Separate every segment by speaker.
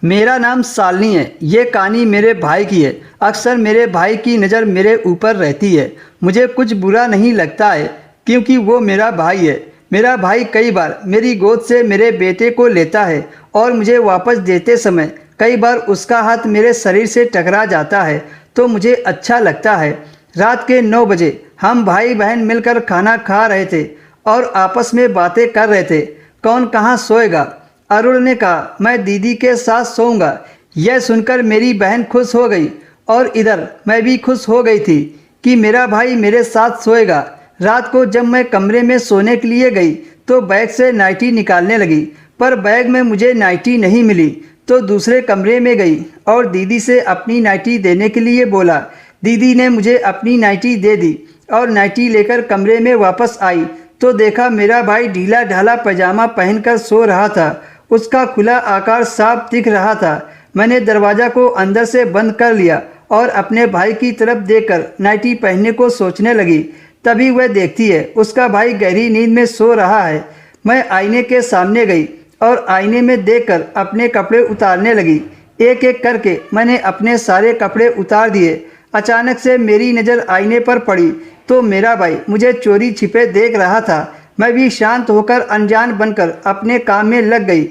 Speaker 1: मेरा नाम शालिनी है। ये कहानी मेरे भाई की है। अक्सर मेरे भाई की नज़र मेरे ऊपर रहती है। मुझे कुछ बुरा नहीं लगता है क्योंकि वो मेरा भाई है। मेरा भाई कई बार मेरी गोद से मेरे बेटे को लेता है और मुझे वापस देते समय कई बार उसका हाथ मेरे शरीर से टकरा जाता है तो मुझे अच्छा लगता है। रात के 9 बजे हम भाई बहन मिलकर खाना खा रहे थे और आपस में बातें कर रहे थे। कौन कहाँ सोएगा? अरुण ने कहा, मैं दीदी के साथ सोऊंगा। यह सुनकर मेरी बहन खुश हो गई और इधर मैं भी खुश हो गई थी कि मेरा भाई मेरे साथ सोएगा। रात को जब मैं कमरे में सोने के लिए गई तो बैग से नाइटी निकालने लगी, पर बैग में मुझे नाइटी नहीं मिली तो दूसरे कमरे में गई और दीदी से अपनी नाइटी देने के लिए बोला। दीदी ने मुझे अपनी नाइटी दे दी और नाइटी लेकर कमरे में वापस आई तो देखा मेरा भाई ढीला ढाला पैजामा पहनकर सो रहा था। उसका खुला आकार साफ दिख रहा था। मैंने दरवाज़ा को अंदर से बंद कर लिया और अपने भाई की तरफ देखकर नाइटी पहनने को सोचने लगी। तभी वह देखती है उसका भाई गहरी नींद में सो रहा है। मैं आईने के सामने गई और आईने में देखकर अपने कपड़े उतारने लगी। एक एक करके मैंने अपने सारे कपड़े उतार दिए। अचानक से मेरी नज़र आईने पर पड़ी तो मेरा भाई मुझे चोरी छिपे देख रहा था। मैं भी शांत होकर अनजान बनकर अपने काम में लग गई।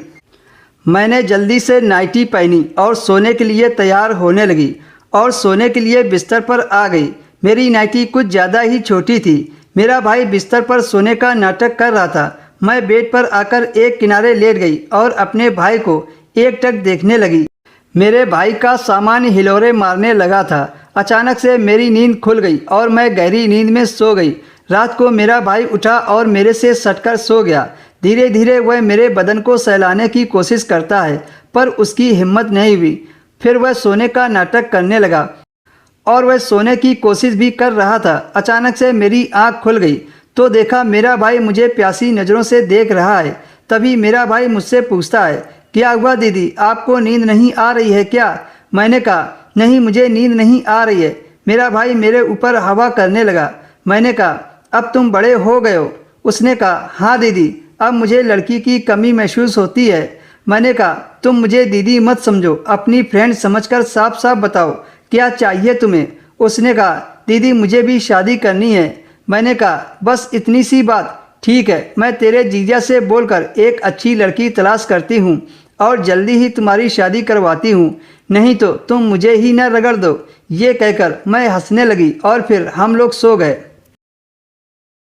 Speaker 1: मैंने जल्दी से नाइटी पहनी और सोने के लिए तैयार होने लगी और सोने के लिए बिस्तर पर आ गई। मेरी नाइटी कुछ ज़्यादा ही छोटी थी। मेरा भाई बिस्तर पर सोने का नाटक कर रहा था। मैं बेड पर आकर एक किनारे लेट गई और अपने भाई को एकटक देखने लगी। मेरे भाई का सामान हिलोरे मारने लगा था। अचानक से मेरी नींद खुल गई और मैं गहरी नींद में सो गई। रात को मेरा भाई उठा और मेरे से सटकर सो गया। धीरे धीरे वह मेरे बदन को सहलाने की कोशिश करता है पर उसकी हिम्मत नहीं हुई। फिर वह सोने का नाटक करने लगा और वह सोने की कोशिश भी कर रहा था। अचानक से मेरी आँख खुल गई तो देखा मेरा भाई मुझे प्यासी नज़रों से देख रहा है। तभी मेरा भाई मुझसे पूछता है, क्या हुआ दीदी, आपको नींद नहीं आ रही है क्या? मैंने कहा, नहीं मुझे नींद नहीं आ रही है। मेरा भाई मेरे ऊपर हवा करने लगा। मैंने कहा, अब तुम बड़े हो गए हो। उसने कहा, हाँ दीदी, अब मुझे लड़की की कमी महसूस होती है। मैंने कहा, तुम मुझे दीदी मत समझो, अपनी फ्रेंड समझकर साफ साफ बताओ क्या चाहिए तुम्हें। उसने कहा, दीदी मुझे भी शादी करनी है। मैंने कहा, बस इतनी सी बात? ठीक है, मैं तेरे जीजा से बोलकर एक अच्छी लड़की तलाश करती हूँ और जल्दी ही तुम्हारी शादी करवाती हूँ, नहीं तो तुम मुझे ही न रगड़ दो। ये कहकर मैं हंसने लगी और फिर हम लोग सो गए।